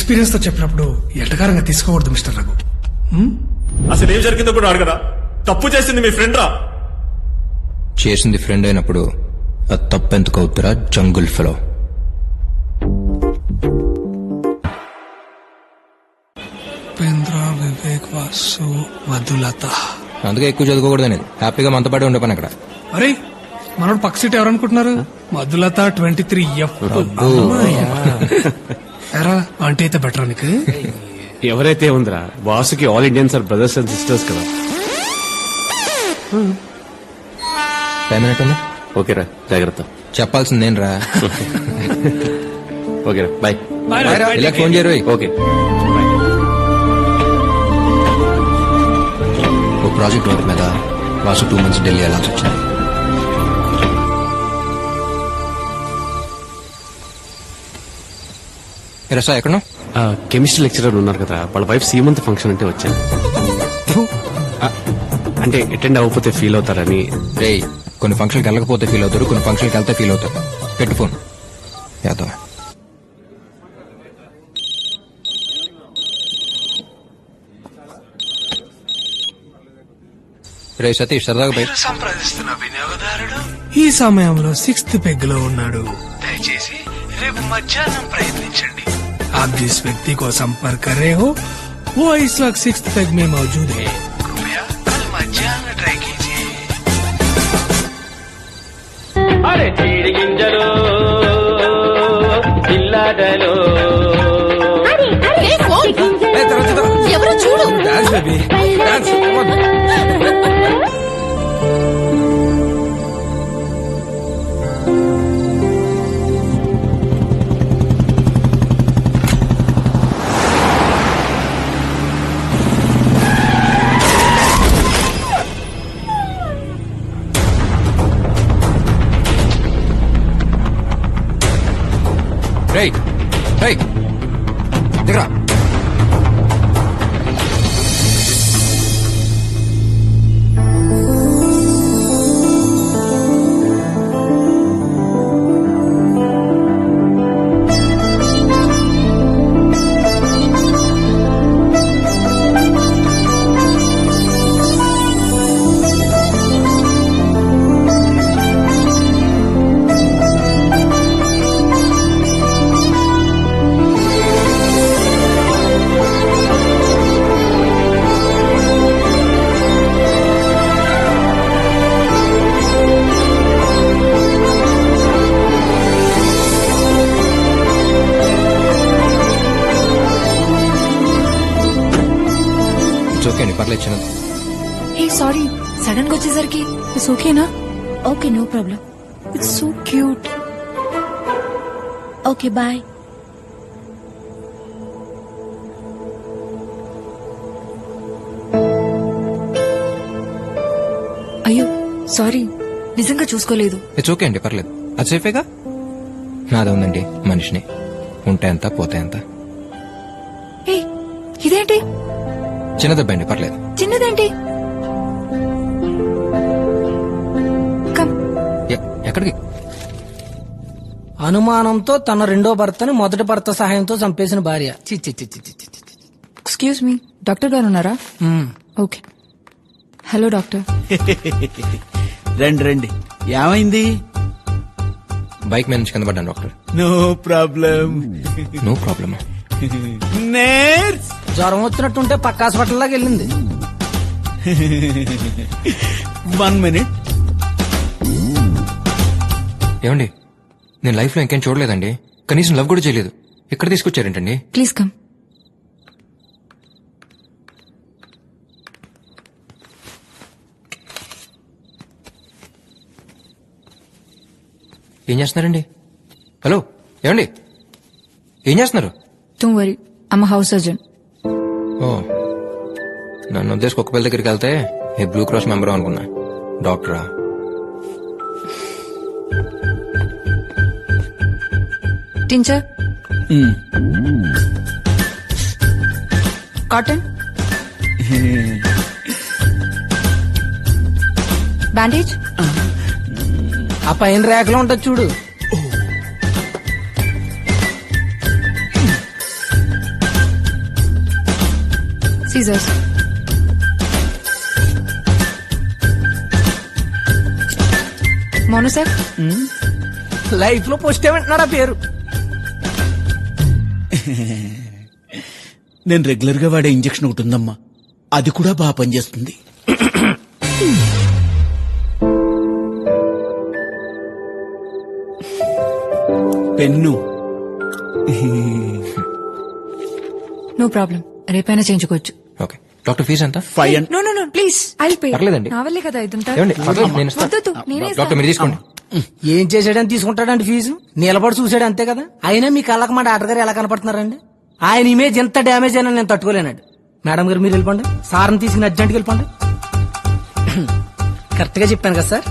Experience తో చెప్పినప్పుడు ఎటకారంగా తీసుకోకూడదు మిస్టర్ రఘు. అసలు ఏం జరిగిందో కూడా అడగరా? తప్పు చేసింది మీ ఫ్రెండ్ రా. చేసింది ఫ్రెండ్ అయినప్పుడు అది తప్పెందుకు అవుతురా జంగుల్ ఫెలో? ఉపేంద్ర, వివేక్, వాసు, మధులత. అందుకే ఎక్కువ చదువుకోకూడదు అనేది. హ్యాపీగా మనతో పాటు ఉండే పని అక్కడ. అరే మనోడు పక్క సీట్ ఎవరనుకుంటున్నారు? మధులత 23F. ఎరా ఆంటీ అయితే బెటర్ నీకు. ఎవరైతే ఉందిరా, బాసుకి all Indians are brothers and sisters కదా. టైం ఏంటన్నా? ఓకేరా, జాగ్రత్త. చెప్పాల్సింది నేను రా. ఓకేరా, బాయ్. ఇలా ఫోన్ చేయరు. ఓకే, ఓ ప్రాజెక్ట్ వర్క్ మీద వాసు 2 months ఢిల్లీ వెళ్ళాల్సి వచ్చింది. రసా ఎక్కడ? కెమిస్ట్రీ లెక్చరర్ ఉన్నారు కదా, వాళ్ళ వైఫ్ సీమంత్ ఫంక్షన్ అంటే వచ్చాను. అంటే అటెండ్ అవ్వకపోతే ఫీల్ అవుతారని. రే, కొన్ని ఫంక్షన్కి వెళ్ళకపోతే ఫీల్ అవుతారు, కొన్ని ఫంక్షన్కి వెళ్తే ఫీల్ అవుతారు. పెట్టు ఫోన్. యాదవ్ రే సతీష్, సరదాగా బయట సంప్రదిస్తున్న వినియోగదారుడు ఈ సమయంలో 6th పెగ్ లో ఉన్నాడు. దయచేసి రేపు మధ్యాహ్నం ప్రయత్నించండి. आप जिस व्यक्ति को संपर्क कर रहे हो वो इस वक्त 6th पेग में मौजूद है. कृपया कल मध्याह्न ट्राई कीजिए. अरे चीड़ गिंजलो जिल्लाडलो ఎవరో చూడు. రే రే దిగరా. ఓకే అండి, పర్లేదు. చిన్నది. హే సారీ, సడన్ గా వచ్చేసరికి. ఇట్స్ ఓకేనా? Okay, no problem. It's so cute. Okay, bye. అయ్యో సారీ, నిజంగా చూసుకోలేదు. ఇట్స్ ఓకే అండి, పర్లేదు. అది సేఫేగా. నాదే ఉందండి మనిషిని. ఉంటే ఎంత పోతే ఎంత. హే ఇదేంటి? చిన్న దెబ్బ అండి, పర్లేదు. చిన్నదేంటి? కమ్. ఎక్కడికి? అనుమానంతో తన రెండో భర్తని మొదటి భర్త సహాయంతో చంపేసిన భార్య. ఎక్స్క్యూజ్ మీ, డాక్టర్ గారు ఉన్నారా? ఓకే. Hello doctor. రండి రండి, ఏమైంది? బైక్ మీద నుంచి కింద పడ్డాను doctor. No problem. No problem. Nurse జ్వరం వచ్చినట్టుంటే పక్క హాస్పిటల్ లాగా వెళ్ళింది. 1 minute. ఏమండి, నేను లైఫ్ లో ఇంకేం చూడలేదండి. కనీసం లవ్ కూడా చేయలేదు. ఎక్కడ తీసుకొచ్చారేంటండి? Please come. ఏం చేస్తున్నారండి? హలో, ఏమండి ఏం చేస్తున్నారు? Don't worry, I'm house surgeon. ఓ, నన్ను ఉద్దేశం కుక్క పిల్ల దగ్గరికి వెళ్తే ఏ బ్లూ క్రాస్ మెంబర్ అనుకున్నా. డాక్టరా? Tincture, cotton, bandage. ఆ పైన రేఖలో ఉంటుంది చూడు. సీజర్స్. మోనో సార్, లైఫ్ లో పోస్ట్ ఏమంటున్నారా పేరు? నేను రెగ్యులర్ గా వాడే ఇంజెక్షన్ ఒకటి ఉందమ్మా, అది కూడా బాగా పనిచేస్తుంది. పెన్ను. నో ప్రాబ్లం, రేపైనా చేయించుకోవచ్చు. ఓకే డాక్టర్ ఫీజు ఎంత? 5 no no no please, I pay. పర్లేదండి. నా వల్లే కదా ఇదంతా. ఏమండి? పర్లేదు, నేను ఇస్తాను. వద్దొద్దు, నేనే డాక్టర్ మీరు తీసుకోండి. ఏం చేసాడని తీసుకుంటాడండి ఫీజు? నిలబడి చూసాడు అంతే కదా. అయినా మీ కళ్ళకి మా డాక్టర్ గారు ఎలా కనపడుతున్నారండి? ఆయన ఇమేజ్ ఎంత డ్యామేజ్ అయినా నేను తట్టుకోలేనండి. మేడం గారు మీరు వెళ్ళిపోండి, సార్ని తీసుకుని అర్జెంట్కి వెళ్ళిపోండి. కరెక్ట్ గా చెప్పాను కదా సార్?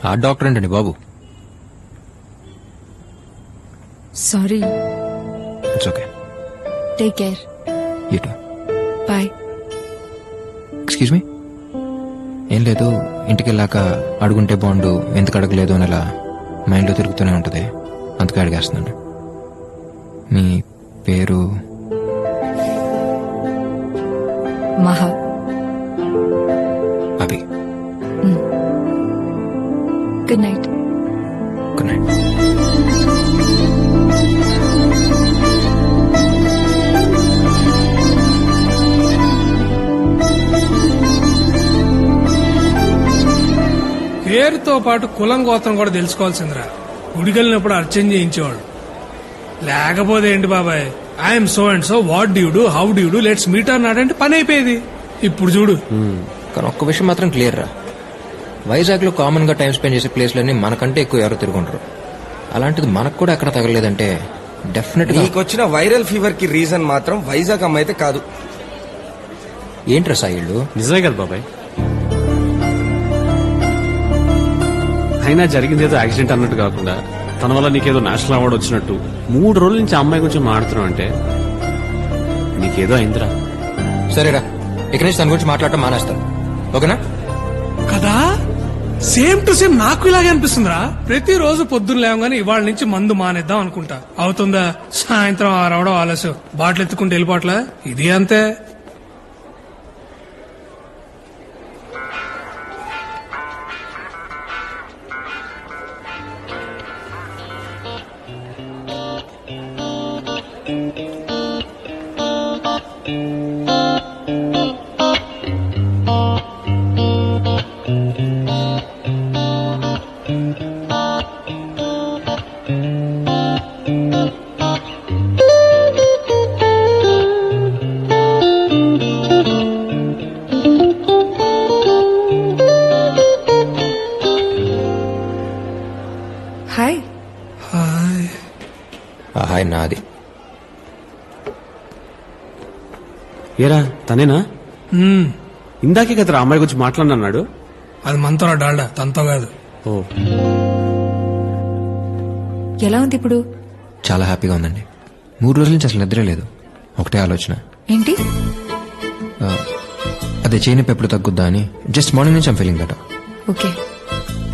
ఆ డాక్టర్ ఏంటండి బాబు? Sorry, it's okay. Take care, you too. Bye. Excuse me. ఏం లేదు, ఇంటికి వెళ్ళాక అడుగుంటే బాగుండు, ఎందుకు అడగలేదు అని అలా మైండ్లో తిరుగుతూనే ఉంటుంది, అందుకే అడిగేస్తున్నాను. మీ పేరు? Maha. Abhi. Good night. Good night. పేరుతో పాటు కులం గోత్రం కూడా తెలుసుకోవాల్సిందిరా. గుడికెళ్ళినప్పుడు అర్చన చేయించేవాడు. లేకపోతే ఏంటి బాబాయ్, I'm so and so, what due do, how due do, let's meet అన్నాడంటే పని అయిపోయేది. ఇప్పుడు చూడు. కానీ ఒక్క విషయం మాత్రం క్లియర్ రా, వైజాగ్ లో కామన్ గా టైం స్పెండ్ చేసే ప్లేస్లన్నీ మనకంటే ఎక్కువ ఎవరు తిరుగుంటారు. అలాంటిది మనకు కూడా ఎక్కడ తగలేదంటే డెఫినెట్ గా. నీకొచ్చిన వైరల్ ఫీవర్ కి రీజన్ మాత్రం వైజాగ్ అమ్మ అయితే కాదు. ఏంట్రా సాయిళ్ళు? నిజమే కదా బాబాయ్. అయినా జరిగింది ఏదో యాక్సిడెంట్ అన్నట్టు కాకుండా తన వల్ల నీకేదో నేషనల్ అవార్డు వచ్చినట్టు 3 రోజుల నుంచి అమ్మాయి గురించి మాట్లాడుతున్నావు అంటే నీకేదో అయిందిరా. సరేరా, ఇక్కడి నుంచి తన గురించి మాట్లాడటం మానేస్తాను, ఓకేనా? కదా సేమ్ టు సేమ్ నాకు ఇలాగే అనిపిస్తుందిరా. ప్రతిరోజు పొద్దున్న లేవగానే ఇవాళ నుంచి మందు మానేద్దాం అనుకుంటా. అవుతుందా? సాయంత్రం 6 అవడం ఆలస్యం, బాటిల్ ఎత్తుకుంటే వెళ్ళిపోవట్లే. ఇది అంతే. హాయ్. హాయ్. హాయ్ నాది. ఏరా తనేనా? ఇందాకే కదా అమ్మాయి గురించి మాట్లాడినాడు. అది మనతో డాల్డా, తనతో కాదు. ఓ, ఎలా ఉంది ఇప్పుడు? చాలా హ్యాపీగా ఉందండి. 3 రోజుల నుంచి అసలు నిద్రే లేదు, ఒకటే ఆలోచన. ఏంటి? అదే చేయని ఎప్పుడు తగ్గుద్దా అని. జస్ట్ మార్నింగ్ నుంచి ఐమ్ ఫీలింగ్ బెటర్. ఓకే,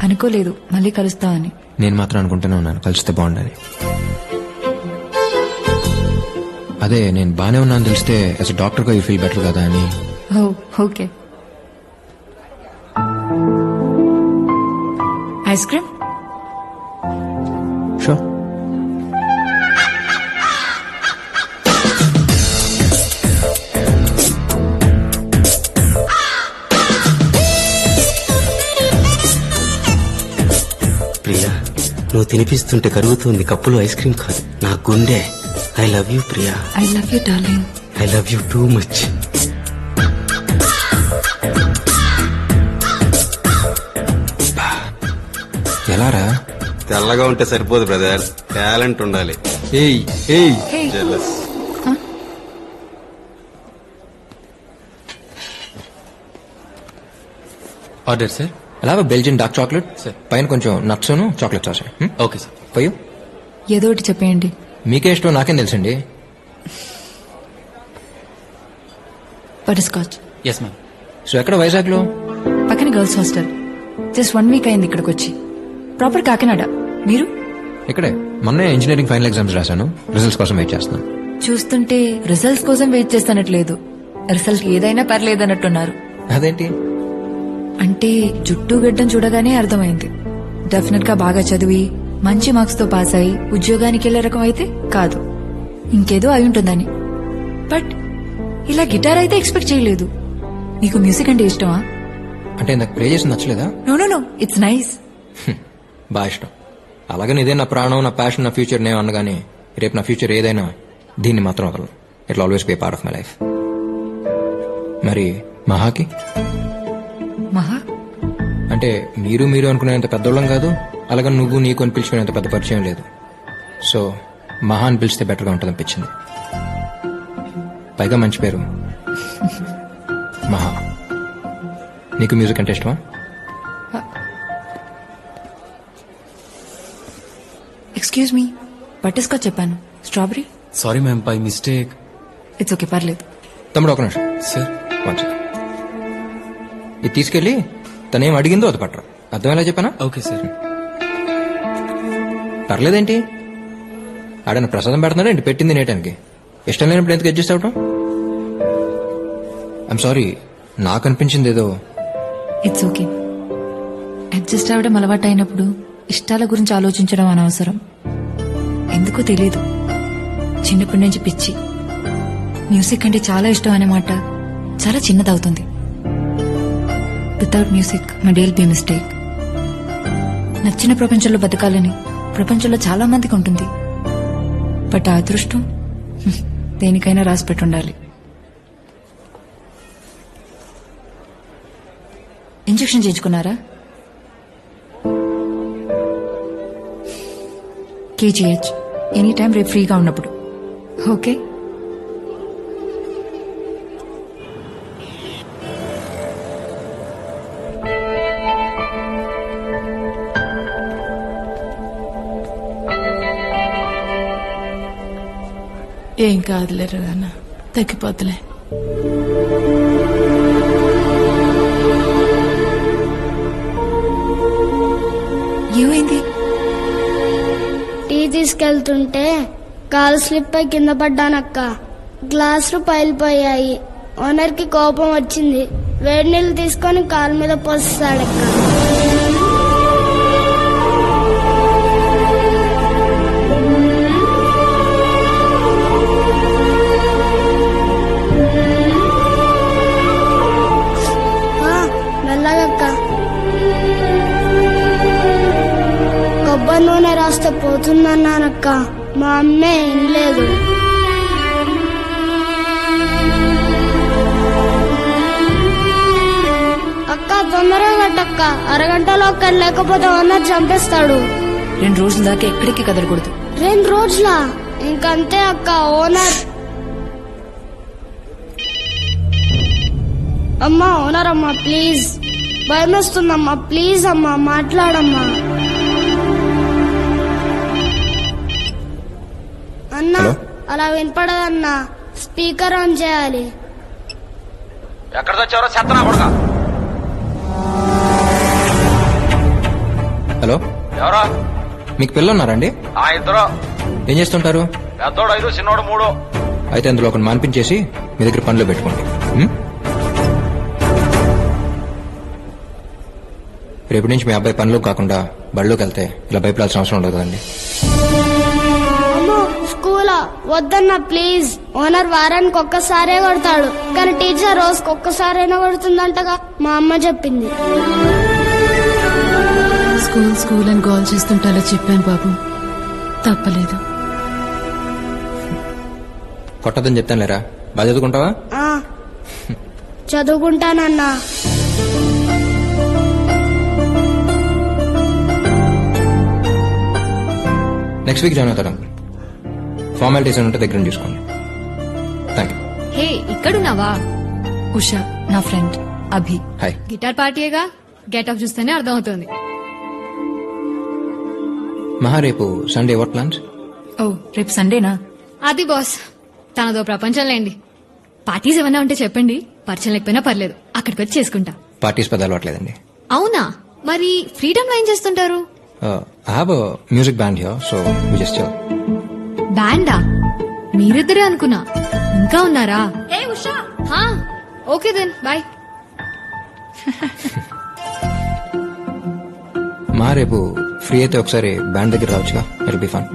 అనుకోలేదు మళ్ళీ కలుస్తామని. నేను మాత్రం అనుకుంటూనే ఉన్నాను కలిస్తే బాగుండని. అదే నేను బానే ఉన్నాను తెలిస్తే యాజ్ డాక్టర్ గా యూ ఫీల్ బెటర్ కదా అని. Oh okay. Ice cream? Sure. Priya, నువ్వు తినిపిస్తుంటే కరుగుతుంది కప్పులో ఐస్ క్రీమ్ కాదు, నా గుండె. I love you Priya. I love you darling. I love you too much. ఎలారా? తెల్లగా ఉంటే సరిపోదు బ్రదర్, టాలెంట్ ఉండాలి. ఏయ్ ఏయ్ హే. జెలస్. Order sir. అలా బెల్జియన్ డార్క్ చాక్లెట్ సార్, పైన కొంచెం nuts chocolate sauce. Okay sir. పోయు ఏదో ఒకటి చెప్పేయండి. మీకే ఇష్టం నాకేం తెలుసండి. Butterscotch. Yes ma'am. So ఎక్కడ వైజాగ్ లో? పక్కన గర్ల్స్ హాస్టల్. జస్ట్ 1 వీక్ అయింది ఇక్కడికి వచ్చి. ప్రాపర్ కాకినాడ. మీరు? ఇక్కడే మొన్నే ఇంజనీరింగ్ ఫైనల్ ఎగ్జామ్స్ రాశాను, రిజల్ట్స్ కోసం వెయిట్ చేస్తున్నాను. చూస్తుంటే రిజల్ట్స్ కోసం వెయిట్ చేస్తున్నట్లేదు, రిజల్ట్ ఏదైనా పర్లేదన్నట్టున్నారు. అదేంటి? అంటే జుట్టు గడ్డం చూడగానే అర్థమైంది. డెఫినెట్ గా బాగా చదివి మంచి మార్క్స్ తో పాస్ అయి ఉద్యోగానికి వెళ్లే రకం అయితే కాదు, ఇంకేదో అయి ఉంటుందని. బట్ ఇలా గిటార్ అయితే ఎక్స్పెక్ట్ చేయలేదు. నీకు మ్యూజిక్ అంటే ఇష్టమా? అంటే నాకు ప్లే చేసి నచ్చలేదా? No no no, it's nice. బాగా ఇష్టం. అలాగని ఇదే నా ప్రాణం, నా ప్యాషన్, నా ఫ్యూచర్ నేను అన్నగానే రేపు నా ఫ్యూచర్ ఏదైనా దీన్ని మాత్రం వదలను. It always be part of my life. మరి మహాకి? మహా అంటే మీరు అనుకునేంత పెద్దోళ్ళం కాదు, అలాగని నువ్వు నీకు అని పిలుచుకునేంత పెద్ద పరిచయం లేదు. సో మహా అని పిలిస్తే బెటర్గా ఉంటుంది అనిపించింది. పైగా మంచి పేరు మహా. నీకు మ్యూజిక్ అంటే ఇష్టమా? ఎక్స్క్యూజ్ మీ, బటర్స్కాచ్ చెప్పాను, strawberry. Sorry ma'am, by mistake. It's okay, పర్లేదు. తమ్ముడు ఒక నిమిషం సార్, ఇది తీసుకెళ్ళి తనేం అడిగిందో అది పట్టరా. అర్థమేలా చెప్పానా? Okay sir. పర్లేదేంటి, ఆడన ప్రసాదం పెడుతున్నాడు ఏంటి పెట్టింది నేటానికి? ఇష్టం లేనప్పుడు ఎందుకు అడ్జస్ట్ అవటం? ఐఎమ్ సారీ, నాకు అనిపించింది ఏదో. It's okay. అడ్జస్ట్ అవ్వడం అలవాటు అయినప్పుడు ఇష్టాల గురించి ఆలోచించడం అనవసరం. ఎందుకో తెలీదు, చిన్నప్పటి నుంచి పిచ్చి. మ్యూజిక్ అంటే చాలా ఇష్టం అనే మాట చాలా చిన్నదవుతుంది. Without music my day will be mistake. నచ్చిన ప్రపంచంలో బతకాలని ప్రపంచంలో చాలా మందికి ఉంటుంది. బట్ ఆ అదృష్టం దేనికైనా రాసి పెట్టుండాలి. ఇంజెక్షన్ చేయించుకున్నారా? కేజీహెచ్ ఎనీ టైం, రేపు ఫ్రీగా ఉన్నప్పుడు. ఓకే. ఏం కాదులేరు నాన్న, తగ్గిపోతులే. ఏమైంది? టీ తీసుకెళ్తుంటే కాలు స్లిప్ అయి కింద పడ్డానక్క. గ్లాసులు పైలిపోయాయి. ఓనర్ కి కోపం వచ్చింది. వేడి నీళ్ళు తీసుకొని కాలు మీద పోస్తాడక్క. మెల్లగక్క. కొబ్బరి నూనె రాస్తే పోతుందన్నానక్క. మా అమ్మే వినలేదు. అక్క తొందరగా కట్టక్క, అరగంటలో ఒక్కడు లేకపోతే ఓనర్ చంపేస్తాడు. 2 రోజుల దాకా ఎక్కడికి కదలకూడదు. 2 రోజులా? ఇంకంతే అక్క. ఓనర్ అమ్మా, ఓనర్ అమ్మా ప్లీజ్, భయమేస్తుందమ్మా ప్లీజ్ అమ్మా, మాట్లాడమ్మా. అన్నా అలా వినపడదన్నా, స్పీకర్ ఆన్ చేయాలి. ఎక్కడ తెచ్చారో చెత్తనా కొడుక. హలో, ఎవరా? మీకు పిల్లలు ఉన్నారండి? ఆ ఇద్దరు. ఏం చేస్తుంటారు? పెద్దోడు 5, చిన్నోడు 3. అయితే అందులో ఒకటి మాన్పించేసి మీ దగ్గర పనిలో పెట్టుకోండి. రేపటి నుంచి మీ అబ్బాయి పనిలో కాకుండా బడిలోకి వెళ్తే ఇలా భయపడాల్సిన అవసరం ఉండదు కదండి. అమ్మో స్కూలా? వద్దన్నా ప్లీజ్. ఓనర్ వారానికి ఒక్కసారే కొడతాడు, కానీ టీచర్ రోజుకి ఒక్కసారైనా కొడుతుందంటగా మా అమ్మ చెప్పింది. స్కూల్ అని గోల్ చేస్తుంటే అలా చెప్పాను బాబు, తప్పలేదు. కొట్టదని చెప్తాను లేరా, బాగా చదువుకుంటావా? చదువుకుంటానన్నా. నెక్స్ట్ వీక్ జాయిన్ అవుతారు. ఫార్మాలిటీస్ ఉంటే దగ్గర చూసుకోండి. Thank you. హే, ఇక్కడున్నావా? ఉషా నా ఫ్రెండ్ అభి. హాయ్. గిటార్ పార్టీగా గెటప్ చూస్తేనే అర్థమవుతుంది. మహా, రేపు సండే వాట్ ప్లాన్స్? ఓ, రేపు సండేనా? అది బాస్, తనదో ప్రపంచం లేండి. పార్టీస్ ఏమన్నా ఉంటే చెప్పండి, పరిచయం లేకపోయినా పర్లేదు, అక్కడికి వచ్చి చేసుకుంటా. పార్టీస్ పెద్ద అలవాట్లేదండి. అవునా? మరి ఫ్రీడమ్ లో ఏం చేస్తుంటారు? I have a music band here, so we just chill. బ్యాండా? మీరిద్దరే అనుకున్నా ఇంకా ఉన్నారా? ఏ ఉషా, ఓకే దెన్ బాయ్. మా రేపు ఫ్రీ అయితే ఒకసారి బ్యాండ్ దగ్గర రావచ్చుగా, ఇట్ బి ఫన్.